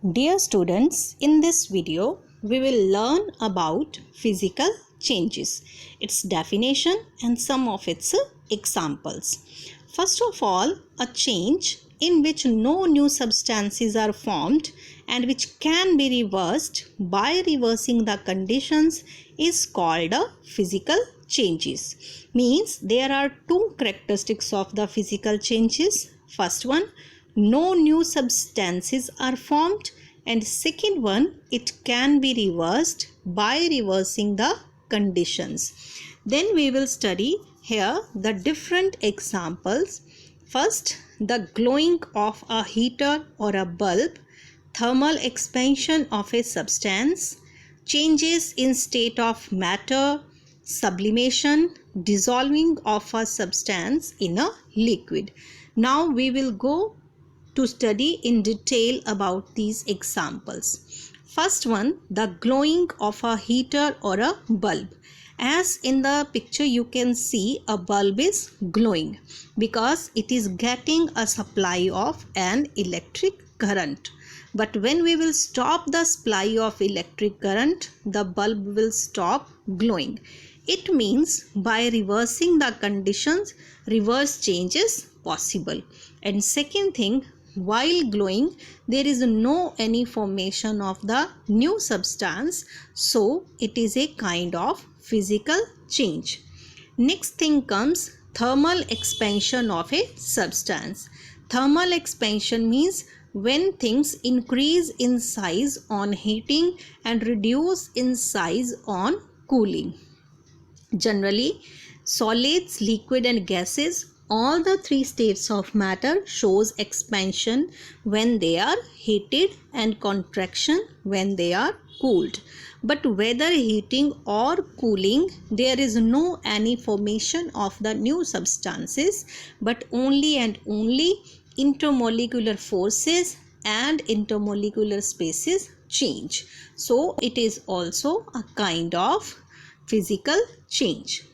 Dear students, in this video, we will learn about physical changes, its definition and some of its examples. First of all, a change in which no new substances are formed and which can be reversed by reversing the conditions is called a physical changes. Means there are two characteristics of the physical changes. First one, no new substances are formed, and second one, it can be reversed by reversing the conditions. Then we will study here the different examples. First, the glowing of a heater or a bulb, thermal expansion of a substance, changes in state of matter, sublimation, dissolving of a substance in a liquid. Now we will go to study in detail about these examples. First one, the glowing of a heater or a bulb. As in the picture you can see, a bulb is glowing because it is getting a supply of an electric current. But when we will stop the supply of electric current, the bulb will stop glowing. It means by reversing the conditions, reverse change is possible. And second thing, while glowing, there is no any formation of the new substance, so it is a kind of physical change. Next thing comes thermal expansion of a substance. Thermal expansion means when things increase in size on heating and reduce in size on cooling. Generally, solids, liquid and gases, all the three states of matter shows expansion when they are heated and contraction when they are cooled. But whether heating or cooling, there is no any formation of the new substances, but only and only intermolecular forces and intermolecular spaces change. So it is also a kind of physical change.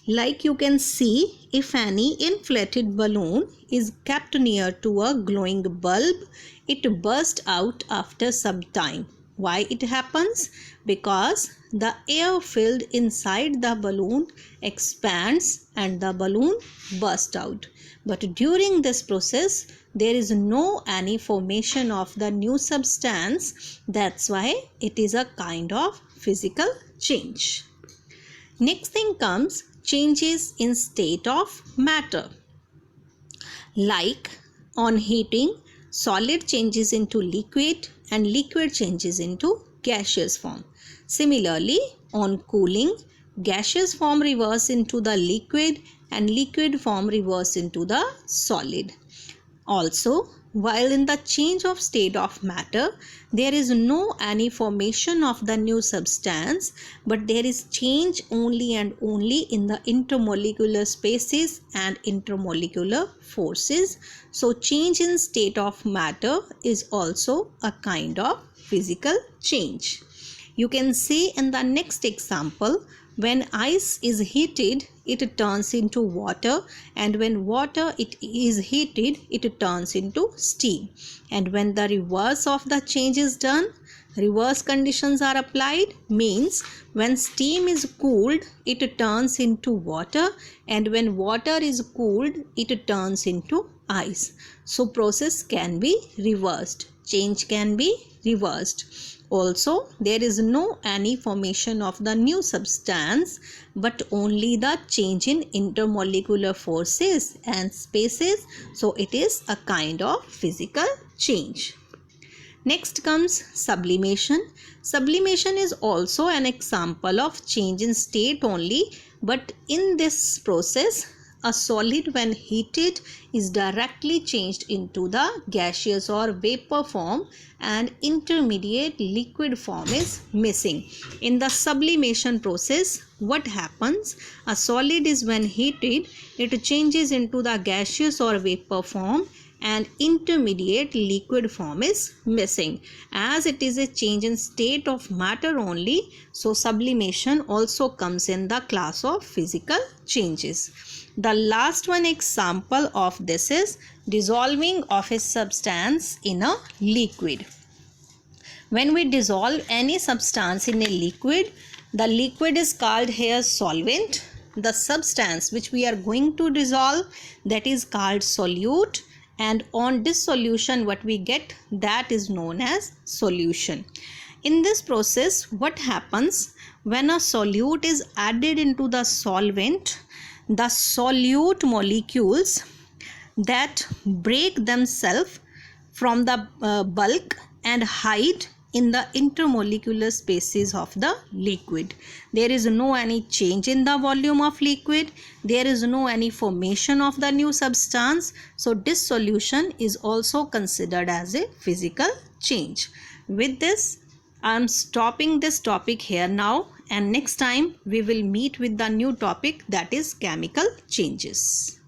Like you can see, if any inflated balloon is kept near to a glowing bulb, it bursts out after some time. Why it happens? Because the air filled inside the balloon expands and the balloon bursts out. But during this process, there is no any formation of the new substance. That's why it is a kind of physical change. Next thing comes changes in state of matter. Like on heating, solid changes into liquid and liquid changes into gaseous form. Similarly, on cooling, gaseous form reverse into the liquid and liquid form reverse into the solid. Also, while in the change of state of matter, there is no any formation of the new substance, but there is change only and only in the intermolecular spaces and intermolecular forces. So change in state of matter is also a kind of physical change. You can see in the next example, when ice is heated, it turns into water, and when water it is heated, it turns into steam. And when the reverse of the change is done, reverse conditions are applied, means when steam is cooled, it turns into water, and when water is cooled, it turns into ice. So process can be reversed, change can be reversed. Also, there is no any formation of the new substance, but only the change in intermolecular forces and spaces. So it is a kind of physical change. Next comes sublimation. Sublimation is also an example of change in state only, but in this process, a solid when heated is directly changed into the gaseous or vapor form and intermediate liquid form is missing. In the sublimation process, what happens? A solid is when heated, it changes into the gaseous or vapor form, and intermediate liquid form is missing. As it is a change in state of matter only, so sublimation also comes in the class of physical changes. The last one example of this is dissolving of a substance in a liquid. When we dissolve any substance in a liquid, the liquid is called here solvent. The substance which we are going to dissolve, that is called solute, and on dissolution what we get, that is known as solution. In this process, what happens when a solute is added into the solvent, the solute molecules that break themselves from the bulk and hide in the intermolecular spaces of the liquid. There is no any change in the volume of liquid. There is no any formation of the new substance. So dissolution is also considered as a physical change. With this, I am stopping this topic here now, and next time we will meet with the new topic, that is chemical changes.